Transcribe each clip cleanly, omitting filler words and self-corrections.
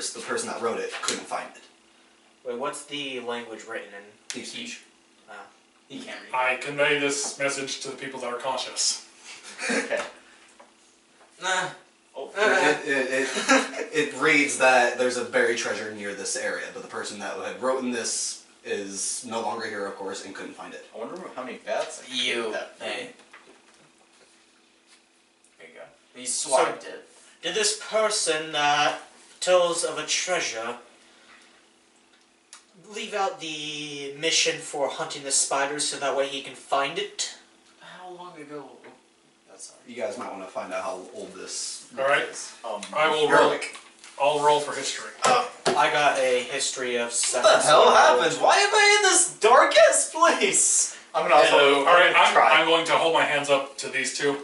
the person that wrote it couldn't find it. Wait, what's the language written in? Deep speech. He can't read. I convey this message to the people that are conscious. Okay. Nah. Oh. It reads that there's a buried treasure near this area, but the person that had written this is no longer here, of course, and couldn't find it. I wonder how many bats I can get that. Hey. There you go. He swiped it. Did this person that tells of a treasure leave out the mission for hunting the spiders so that way he can find it? How long ago? That's all right. You guys might want to find out how old this Alright. is. I will roll. I'll roll for history. I got a history of seven. What the hell happened? Why am I in this darkest place? I'm gonna also Alright, try. I'm going to hold my hands up to these two.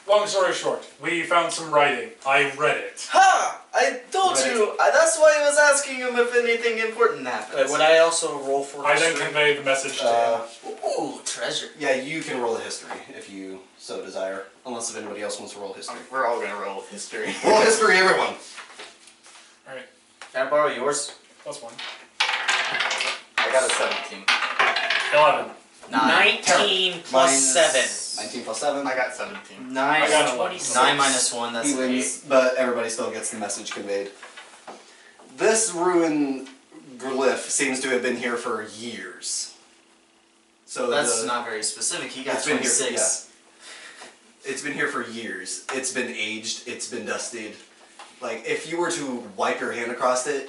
Long story short, we found some writing. I read it. Ha! I told Right. you. That's why I was asking him if anything important happens. Wait, would I also roll for I history? then conveyed the message to him. Ooh, treasure. Yeah, you can roll a history if you so desire. Unless if anybody else wants to roll history. We're all gonna roll history. Roll history, everyone! Alright, Can I borrow yours? plus 1. I got a 17. 11. 19 plus Minus 7. 19 plus 7. I got 17. 9. I got 26. 9 minus 1, that's He 8. wins, but everybody still gets the message conveyed. This ruin glyph seems to have been here for years. So That's not very specific. He got It's been here, 26. it's been here for years. It's been aged. It's been dusted. Like, if you were to wipe your hand across it,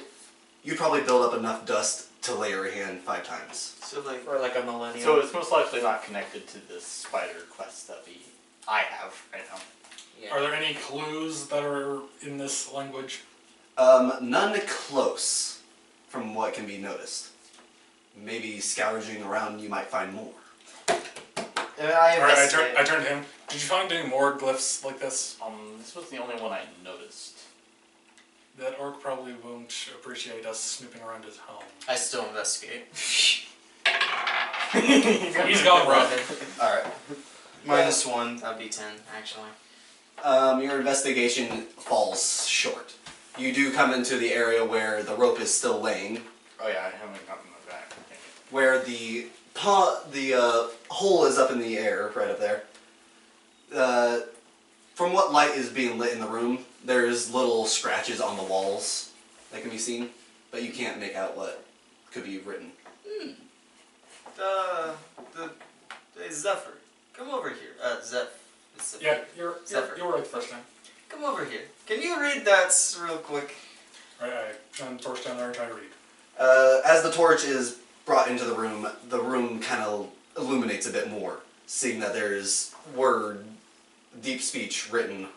you'd probably build up enough dust to lay your hand 5 times. So, like, For like a millennium. So it's most likely not connected to this spider quest that I have right now. Yeah. Are there any clues that are in this language? None close, from what can be noticed. Maybe scourging around, you might find more. I Alright, investigate. I turned to him. Did you find any more glyphs like this? This was the only one I noticed. That orc probably won't appreciate us snooping around his home. I still investigate. He's gone rough. Alright. Minus 1, that'd be 10, actually. Your investigation falls short. You do come into the area where the rope is still laying, Oh yeah, I haven't gotten the back. where the hole is up in the air, right up there. From what light is being lit in the room, there's little scratches on the walls that can be seen, but you can't make out what could be written. Hey, Zephyr, come over here. Zephyr. Yeah, you're Zephyr. right the first time. Come over here. Can you read that real quick? Alright, I turn the torch down there and try to read. As the torch is brought into the room kind of illuminates a bit more, seeing that there's word, deep speech written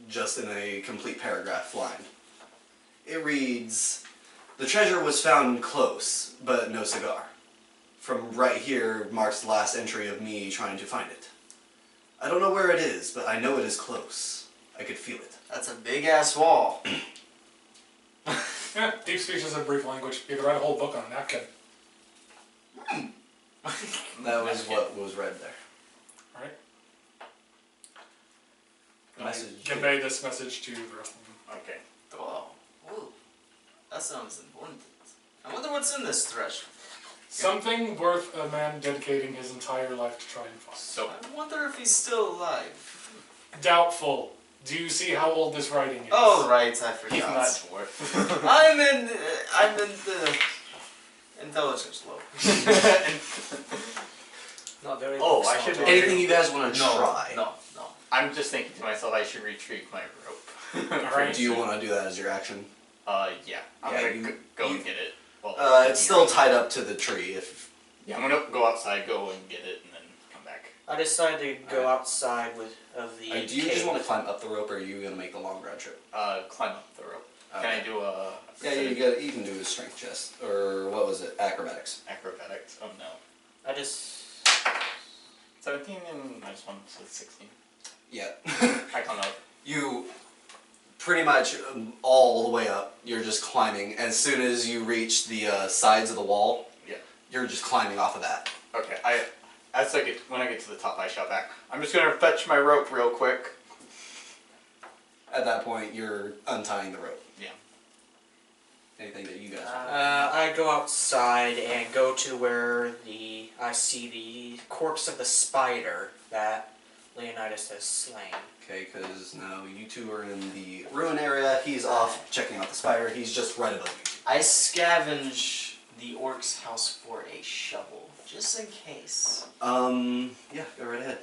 just in a complete paragraph line. It reads, "The treasure was found close, but no cigar. From right here marks the last entry of me trying to find it. I don't know where it is, but I know it is close. I could feel it." That's a big ass wall. Yeah, deep speech is a brief language. You could write a whole book on a napkin. That was what was read there. Alright? Message. Convey this message to the rest of them. Okay. Wow. Ooh. That sounds important. I wonder what's in this treasure. Something worth a man dedicating his entire life to try and find. So I wonder if he's still alive. Doubtful. Do you see how old this writing is? Oh right, I he's forgot. not dwarf. I'm in the intelligence low. Not very Oh, I should- Anything you guys want to No, try? no. I'm just thinking to myself I should retrieve my rope. Alright. Do you want to do that as your action? Yeah. I'm Yeah, gonna you- go you- and get it. Well, It's still tied up to the tree. If Yeah, I'm gonna go outside, go and get it, and then come back. I decided to go outside of the do you cave. just want to climb up the rope, or are you gonna make the long round trip? Climb up the rope. Can Okay. I do a... Yeah, you can do a strength chest, or what was it? Acrobatics. Acrobatics? Oh no. I just... 17 and I just want to 16. Yeah. I can't know. You pretty much all the way up. You're just climbing. As soon as you reach the sides of the wall, Yeah. you're just climbing off of that. Okay, when I get to the top, I shout back. I'm just gonna fetch my rope real quick. At that point, you're untying the rope. Yeah. Anything that you guys? I go outside and go to where I see the corpse of the spider that Leonidas has slain. Okay, because now you two are in the ruin area. He's off checking out the spider. He's just right above you. I scavenge the orc's house for a shovel, just in case. Yeah, go right ahead.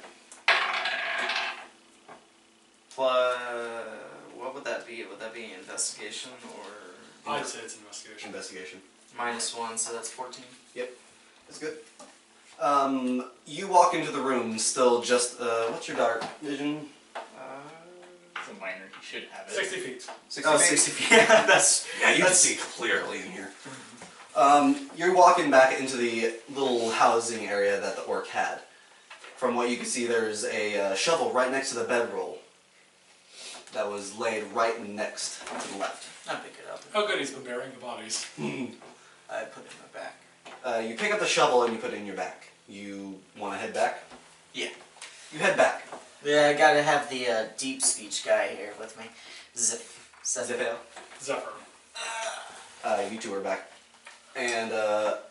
What would that be? Would that be investigation or I'd say it's investigation. Investigation. -1? So that's 14. That's good. You walk into the room still just, what's your dark vision? It's a minor. You should have it. 60 feet. 60 Oh, feet? 60 feet. Yeah, that's. Yeah, you can see clearly in here. You're walking back into the little housing area that the orc had. From what you can see, there's a shovel right next to the bedroll that was laid right next to the left. I pick it up. Oh good, he's been burying the bodies. I put it in my back. You pick up the shovel and you put it in your back. You want to head back? Yeah. You head back. Yeah, I gotta have the deep speech guy here with me. Zip. Zippo. Zephyr. You two are back. And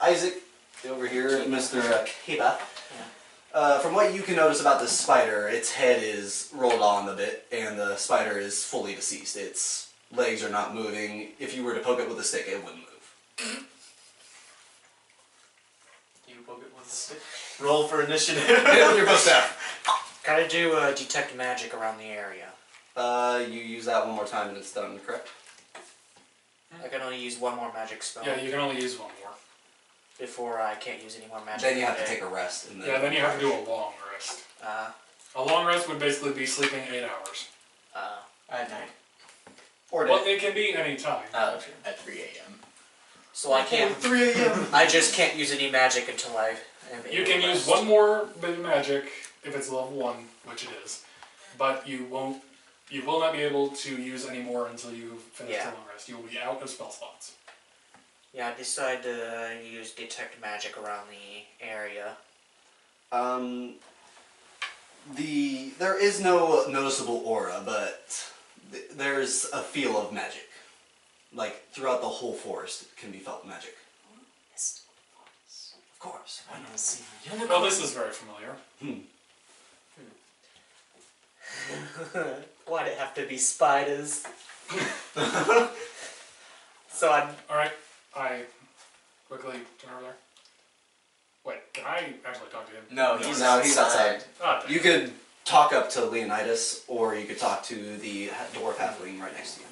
Isaac, over here, Mr. Keba. From what you can notice about this spider, its head is rolled on a bit, and the spider is fully deceased. Its legs are not moving. If you were to poke it with a stick, it wouldn't move. You poke it with a stick. Roll for initiative. Hit it with your bow staff. Gotta do detect magic around the area. You use that one more time and it's done, correct? I can only use one more magic spell Yeah, you can only use one more. before I can't use any more magic. Then you have to today. take a rest. And then Yeah, then you have to do a long rest. A long rest would basically be sleeping 8 hours. At night. Or Well, it can be any time. Oh, true. At 3 a.m. So I can't. 3 a.m. I just can't use any magic until I. You can use one more bit of magic if it's level 1, which it is, but you will not be able to use any more until you finish the long rest. You will be out of spell slots. Yeah, I decided to use detect magic around the area. There is no noticeable aura, but there's a feel of magic. Like throughout the whole forest can be felt magic. Of course. I don't see Well, this is very familiar. Why'd it have to be spiders? So I'm. Alright, I quickly turn over there. Wait, can I actually talk to him? No, he's outside. Ah, You could talk up to Leonidas, or you could talk to the dwarf halfling right next to you.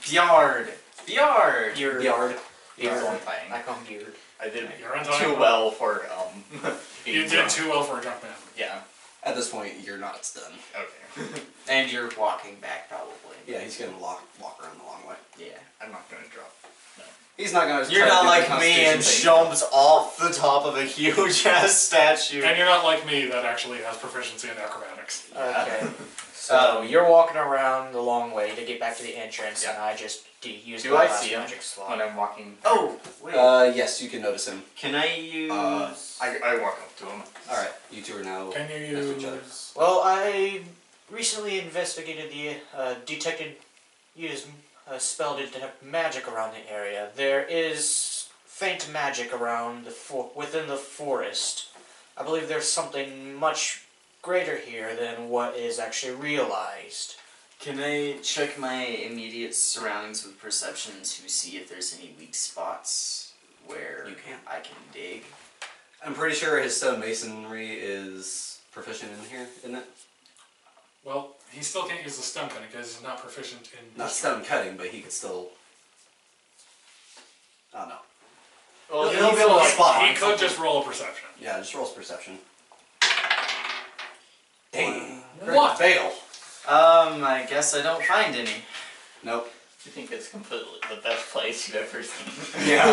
Bieard. Bieard. Bieard. It's on thing. I come Bieard. I did You're on time. too well for You being did drunk. too well for a drunk man. Yeah. At this point, you're not. It's done. Okay. And you're walking back, probably. Yeah, he's gonna walk around the long way. Yeah. I'm not gonna drop. No. He's not gonna. You're try to not do like the me and Constitution jumps off the top of a huge ass statue. And you're not like me that actually has proficiency in acrobatics. Okay. So you're walking around the long way to get back to the entrance, Yeah. and I just use Do my I last see him magic slot. when I'm walking? Oh, wait. thing. Yes, you can notice him. Can I use... I walk up to him. All right, you two are now. Can you next to each other. use... Well, I recently investigated the used a spell to detect magic around the area. There is faint magic around within the forest. I believe there's something much greater here than what is actually realized. Can I check my immediate surroundings with perception to see if there's any weak spots where You can. I can dig? I'm pretty sure his stonemasonry is proficient in here, isn't it? Well, he still can't use the stone cutting because he's not proficient in... Not stone cutting, but he could still. Oh no. Well, He'll be able to spot. He could just roll a perception. Yeah, just rolls perception. Dang. What? Fail. I guess I don't find any. Nope. I think it's completely the best place you've ever seen. Yeah.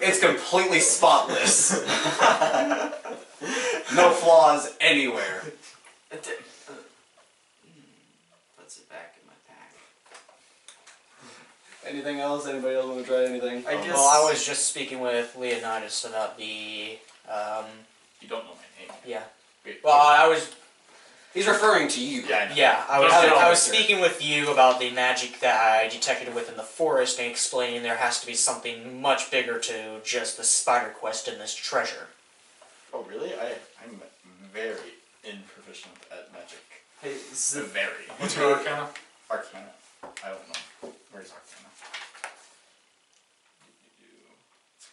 It's completely spotless. No flaws anywhere. Puts it back in my pack. Anything else? Anybody else want to try anything? I guess... Well, I was just speaking with Leonidas about the, You don't know my name. yeah. Wait, Well, I was He's referring to you. Yeah, I know. Yeah, I was, Doesn't I was matter. speaking with you about the magic that I detected within the forest and explaining there has to be something much bigger to just the spider quest and this treasure. Oh, really? I'm very proficient at magic. Hey, So very. What's your arcana? Arcana. I don't know. Where's Arcana?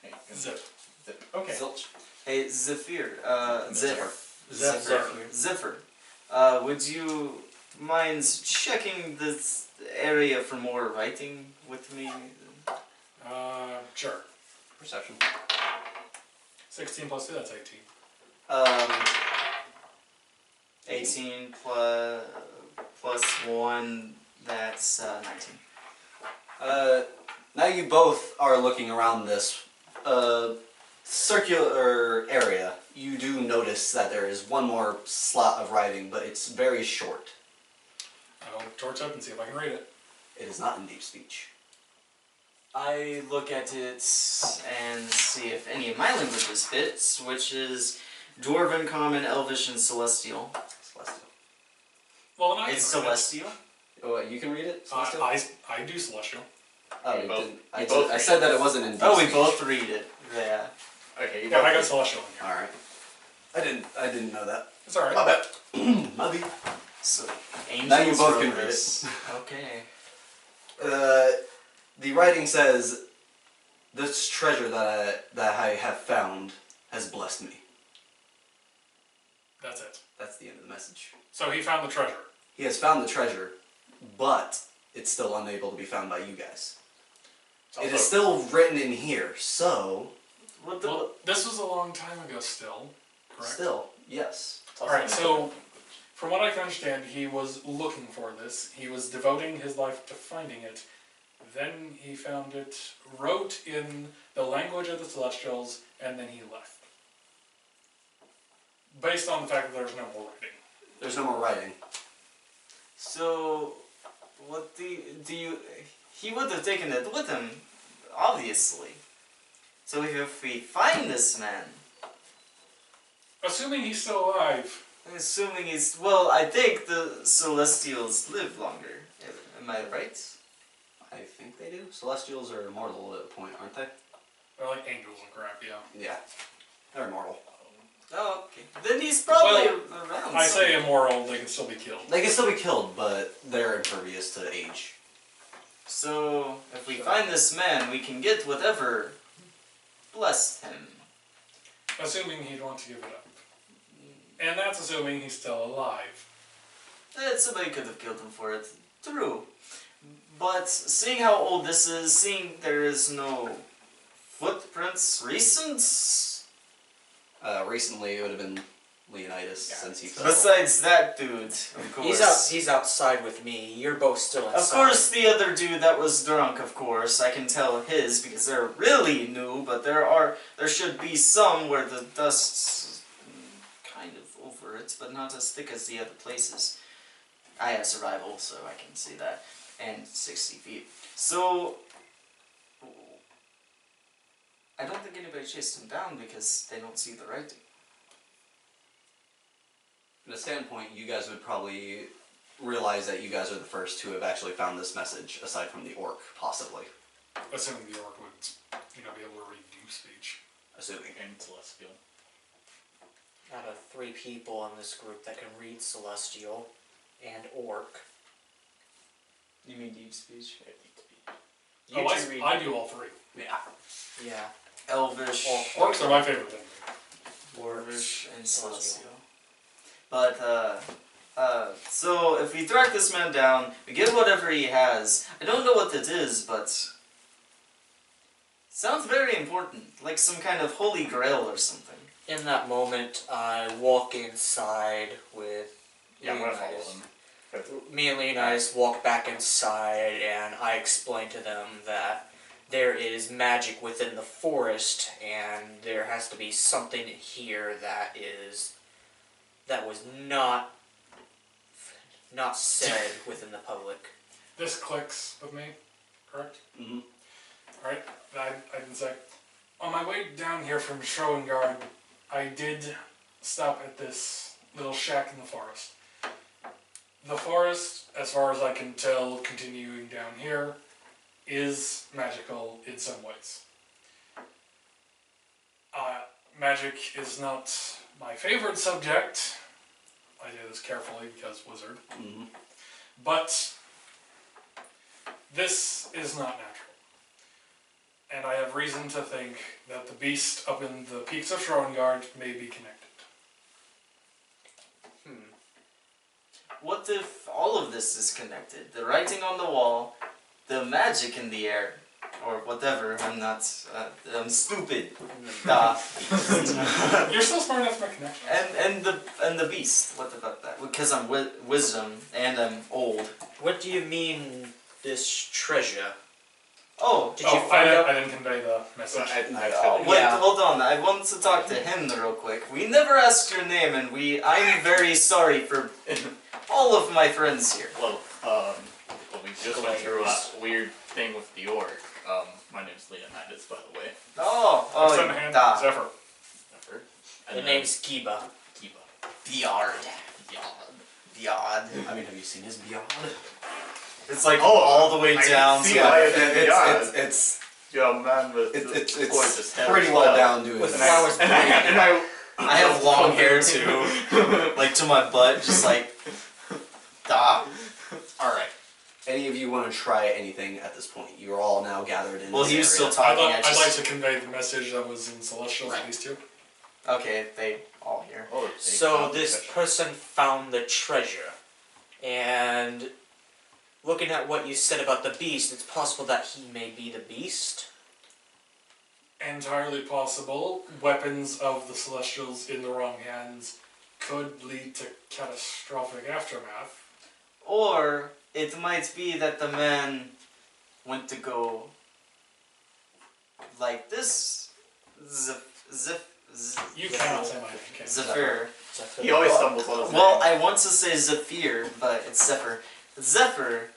Okay, Zip. Zip. Okay. Zilch. Hey, Zephyr. Zephyr. Zephyr. Zephyr. Would you mind checking this area for more writing with me? Sure. Perception. 16 plus 2, that's 18. 18 plus 1, that's 19. Now you both are looking around this circular area. You do notice that there is one more slot of writing, but it's very short. I'll torch up and see if I can read it. It is not in deep speech. I look at it and see if any of my languages fits, which is Dwarven, Common, Elvish, and Celestial. Celestial. Well, then I It's can read Celestial? Oh, wait, you can read it? it. Celestial? I do Celestial. Oh, We you both- didn't. we both I read said it. that it wasn't in deep Oh, we speech. both read it. Yeah. Okay, you Yeah, I got both- Celestial in here. Alright. I didn't know that. It's alright. My bad. My bad. So, Now you angels, both can read rovers. Okay. The writing says, "This treasure that I have found has blessed me." That's it. That's the end of the message. So he found the treasure. He has found the treasure, but it's still unable to be found by you guys. It's It is also- still written in here, so What the... Well, this was a long time ago still, correct? still, yes. it's also Alright, in so from what I can understand, he was looking for this. He was devoting his life to finding it. Then he found it, wrote in the language of the Celestials, and then he left. Based on the fact that there's no more writing. There's no more writing. So, what do you... He would have taken it with him, obviously. So if we find this man, Assuming he's still alive. assuming he's... Well, I think the Celestials live longer. Am I right? I think they do. Celestials are immortal at a point, aren't they? They're like angels and crap, yeah. Yeah. They're immortal. Oh, okay. Then he's probably Well, around. I say somewhere. immoral, they can still be killed. They can still be killed, but they're impervious to age. So, if we find this man, we can get whatever blessed him. Assuming he'd want to give it up. And that's assuming he's still alive. Somebody could have killed him for it. True. But seeing how old this is, seeing there is no footprints recent. Recently, it would have been Leonidas, Yeah, since he fell. Besides that dude, of course. He's outside with me. You're both still inside. Of course, the other dude that was drunk, of course, I can tell his because they're really new, but there should be some where the dust's kind of over it, but not as thick as the other places. I have survival, so I can see that. And 60 feet. So, I don't think anybody chased him down because they don't see the writing. From a standpoint, you guys would probably realize that you guys are the first to have actually found this message, aside from the orc, possibly. Assuming the orc would, be able to read deep speech. Assuming. And Celestial. Out of 3 people in this group that can read Celestial and Orc. You mean deep speech? You Oh, two read. I do all three. Yeah. Yeah. Elvish, Orcs are my favorite thing. Dwarvish, and Celestial. But, so if we track this man down, we get whatever he has. I don't know what it is, but sounds very important, like some kind of holy grail or something. In that moment, I walk inside with Yeah, I'm gonna follow Leonidas. him. Me and Leonidas walk back inside, and I explain to them that there is magic within the forest, and there has to be something here that was not said within the public. This clicks with me, correct? Mm-hmm. Alright, I didn't say. On my way down here from Schroengard, I did stop at this little shack in the forest. The forest, as far as I can tell, continuing down here, is magical in some ways. Magic is not my favorite subject. I do this carefully because wizard. Mhm. But this is not natural. And I have reason to think that the beast up in the peaks of Schröngard may be connected. What if all of this is connected? The writing on the wall, the magic in the air, or whatever. I'm not. I'm stupid. You're still smart enough to make connections. And the beast. What about that? Because I'm wisdom and I'm old. What do you mean, this treasure? Oh, Did you find out? I didn't convey the message. wait, Yeah. hold on. I want to talk to him real quick. We never asked your name, and I'm very sorry for all of my friends here. Well, we just went through a weird thing with the orc. My name's Leonidas, by the way. Oh, Send a hand. da. Zephyr. Never. The name's Kiba. Kiba. Bieard. Bieard. I mean, have you seen his Bieard? It's like all the way I can down. see to why It's Yeah, man with gorgeous it's hair pretty as well well. down to With his. flowers. And I I have long hair too, like to my butt, just like, da. Alright. Any of you want to try anything at this point? You're all now gathered in Well, this he was area. still I'd, talking. I'd like to convey the message that was in Celestials, Right. these two. Okay, they all here. Oh, So this person found the treasure, and looking at what you said about the beast, it's possible that he may be the beast. Entirely possible. Weapons of the Celestials in the wrong hands could lead to catastrophic aftermath. Or it might be that the man went to go like this. You cannot say my name, can you? Zephyr. He always stumbles on his Well, name. I want to say Zephyr, but it's Zephyr. Zephyr,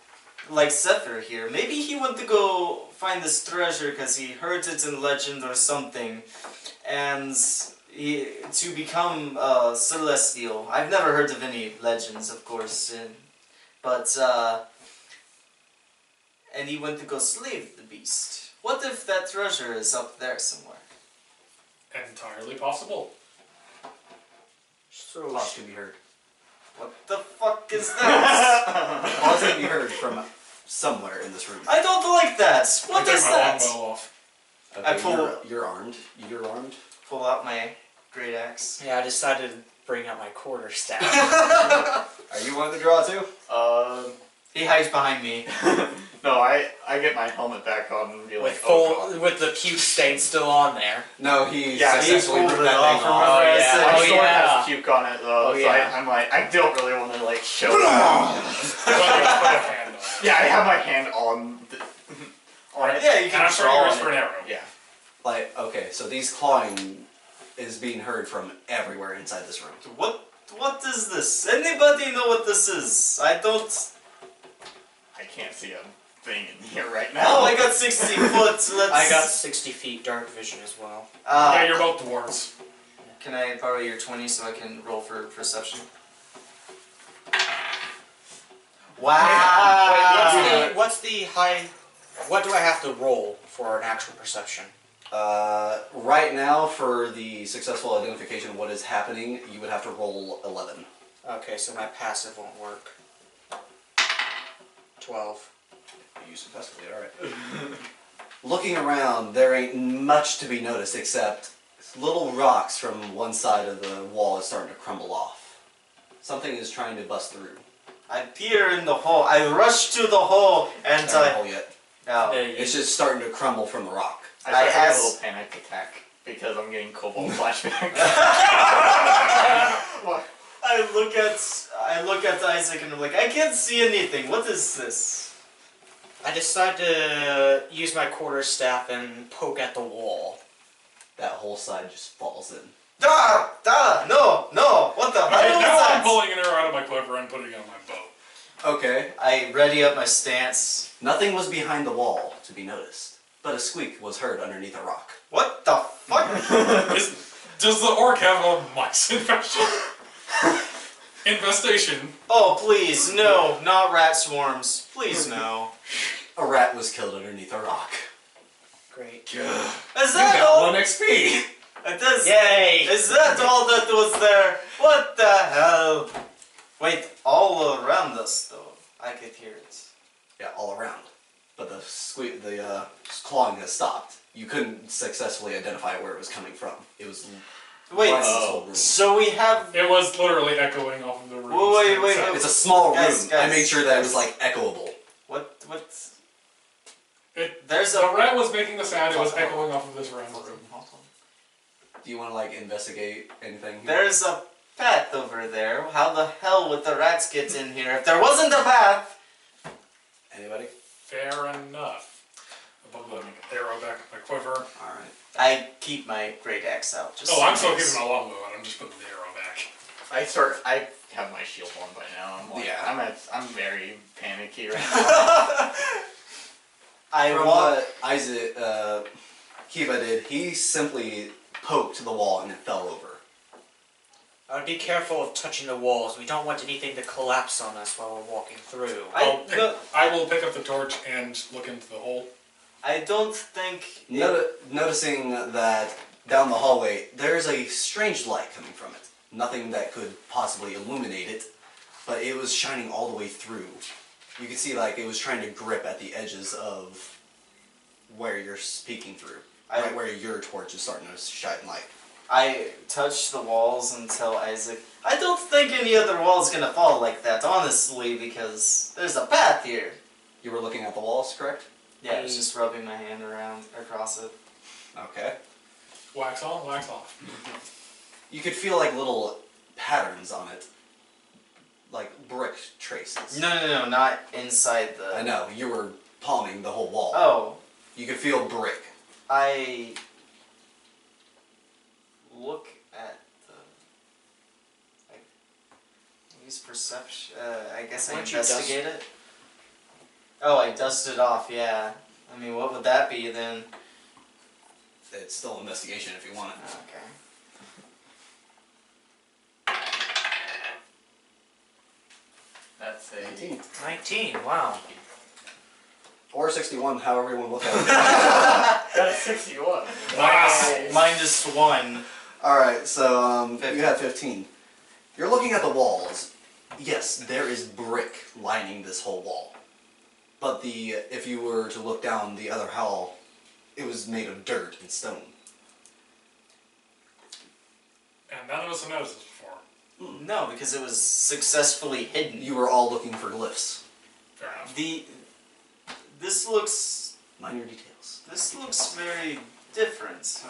like Zephyr here. Maybe he went to go find this treasure because he heard it in legend or something, and to become celestial. I've never heard of any legends, of course, but and he went to go slave the beast. What if that treasure is up there somewhere? Entirely possible. So Pause can be heard. What the fuck is that? Pause can be heard from somewhere in this room. I don't like that. What I is take my that? longbow off. Okay, I pull- You're armed. You're armed. Pull out my great axe. yeah, I decided to bring out my quarterstaff. Are you wanting to draw too? He hides behind me. No, I get my helmet back on and be with like, full, oh god. with the puke stain still on there. No, he Yeah, he successfully pulled ripped it that off, thing off. Oh, remember I yeah. said- My Oh, sword yeah. has puke on it though, Oh, so yeah. I'm like, I don't really want to like show it. Put a hand on it. Yeah, I have my hand on on it. Yeah, you And can I'm draw trying on for an it. arrow. Yeah. Like, okay, so these clawing is being heard from everywhere inside this room. What is this? Anybody know what this is? I don't. I can't see a thing in here right now. Oh, I got 60 foot. Let's. I got 60 feet dark vision as well. Yeah, you're both dwarves. Can I borrow your 20 so I can roll for perception? Wow. What's the high? What do I have to roll for an actual perception? Right now, for the successful identification of what is happening, you would have to roll 11. Okay, so my passive won't work. 12. You successfully, alright. Looking around, there ain't much to be noticed except little rocks from one side of the wall is starting to crumble off. Something is trying to bust through. I peer in the hole. I rush to the hole and Not a hole yet. Oh. It's just starting to crumble from the rock. I start having a has- little panic attack because I'm getting cobalt flashbacks. What? I look at Isaac and I'm like, I can't see anything. What is this? I decide to use my quarterstaff and poke at the wall. That whole side just falls in. No, what the hell Okay, is now that? I'm pulling an arrow out of my quiver and putting it on my bow. Okay. I ready up my stance. Nothing was behind the wall to be noticed, but a squeak was heard underneath a rock. What the fuck? Does the orc have a mice infection? Infestation. Oh, please, no, not rat swarms. Please, no. A rat was killed underneath a rock. Great. Is You that got all? 1 XP! Yay! Is that all that was there? What the hell? Wait, all around us, though. I could hear it. Yeah, all around. But the clawing has stopped. You couldn't successfully identify where it was coming from. It was Wait, lining this whole room. so we have... It was literally echoing off of the room. Wait, It's a small room. Guys, I made sure that it was like echoable. What? It, There's the a... rat was making the sound. It was echoing off of this room. Do you want to like investigate anything? There's a path over there. How the hell would the rats get in here if there wasn't a path? Anybody? Fair enough. I put the arrow back in my quiver. All right. I keep my great axe out. Just I'm still in case. keeping my longbow out. I'm just putting the arrow back. I have my shield on by now. I'm like, Yeah. I'm very panicky right now. From what Isaac Kiva did, he simply poked the wall and it fell over. Be careful of touching the walls. We don't want anything to collapse on us while we're walking through. I will pick up the torch and look into the hole. I don't think... Noticing that down the hallway, there's a strange light coming from it. Nothing that could possibly illuminate it, but it was shining all the way through. You could see like it was trying to grip at the edges of where you're peeking through. Right where your torch is starting to shine light. I touch the walls and tell Isaac, I don't think any other wall's gonna fall like that, honestly, because there's a path here. You were looking at the walls, correct? Yeah, I was just rubbing my hand around across it. Okay. Wax on, wax off. You could feel like little patterns on it. Like brick traces. No, not inside the... I know, you were palming the whole wall. Oh. You could feel brick. I look at the... I use perception... I guess I Why don't you investigate it. Oh, I dust it off, yeah. I mean, what would that be then? It's still investigation if you want it. Okay. That's a 19. 19, wow. Or 61, however you want to look at it. got a 61. Minus 1. Alright, so you have 15. You're looking at the walls. Yes, there is brick lining this whole wall. But if you were to look down the other hall, it was made of dirt and stone. And none of us have noticed this before. No, because it was successfully hidden. You were all looking for glyphs. Fair enough. This looks... Minor details. This looks very different.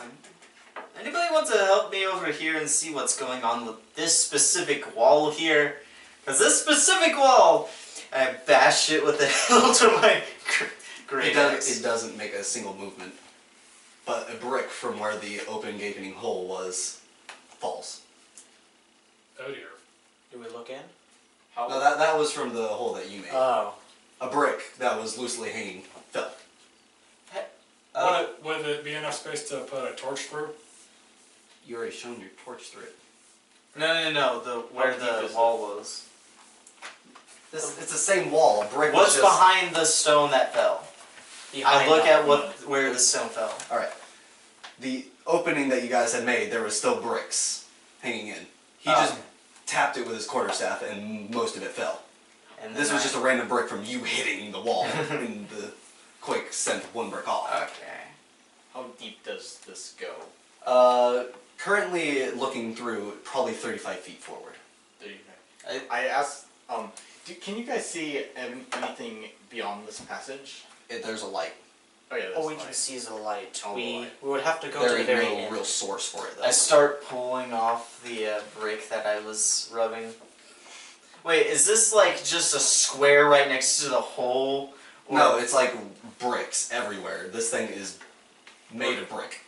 Anybody want to help me over here and see what's going on with this specific wall here? Because this specific wall, I bash it with the hilt of my great axe. It doesn't make a single movement. But a brick from where the open gaping hole was falls. Oh dear. Do we look in? No, that was from the hole that you made. Oh. A brick that was loosely hanging fell. Would it be enough space to put a torch through? You already shown your torch through it. No, where deep the is it? wall was. It's the same wall. A brick What's was just... behind the stone that fell? I look at where the stone fell. Alright. The opening that you guys had made, there was still bricks hanging in. He just tapped it with his quarterstaff and most of it fell. And This was just a random brick from you hitting the wall and the quake sent one brick off. Okay. How deep does this go? Currently looking through probably 35 feet forward. I asked, can you guys see anything beyond this passage? There's a light. Oh yeah, All we that's can fine. see is the light. Oh, the We light. would have to go There to the ain't very no end. real source for it though. I start pulling off the brick that I was rubbing. Wait, is this like just a square right next to the hole? Or No, it's like bricks everywhere. This thing is made of brick.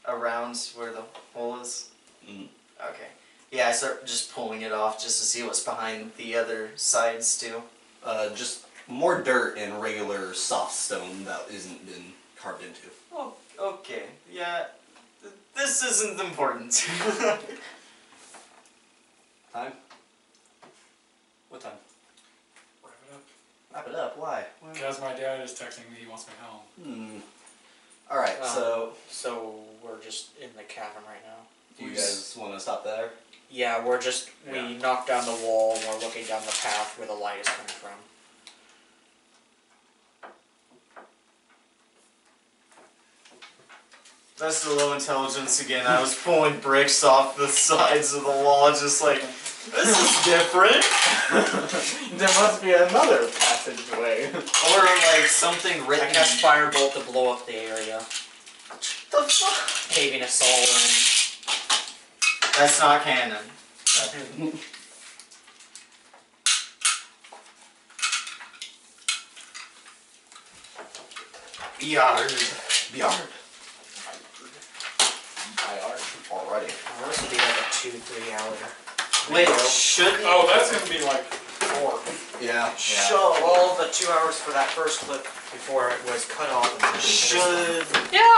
around where the hole is? Mm. Okay. Yeah, I start just pulling it off just to see what's behind the other sides too. Just more dirt and regular soft stone that isn't been carved into. Oh, okay. Yeah, this isn't important. Time? What time? Wrap it up. Wrap it up. Why? Because my dad is texting me, he wants me home. Alright, So we're just in the cavern right now. do you guys want to stop there? Yeah, we knocked down the wall and we're looking down the path where the light is coming from. That's the low intelligence again. I was pulling bricks off the sides of the wall, just like, this is different. There must be another passageway. Or like something I written. cast Firebolt to blow up the area, The fuck? paving us all in. That's not canon. Bieard. Bieard. IR. Alrighty. Oh, this will be like a 2-3 hour. Wait, shouldn't. Oh, that's gonna be like 4. Yeah. Show. Well, the 2 hours for that first clip before it was cut off. And then Should. yeah,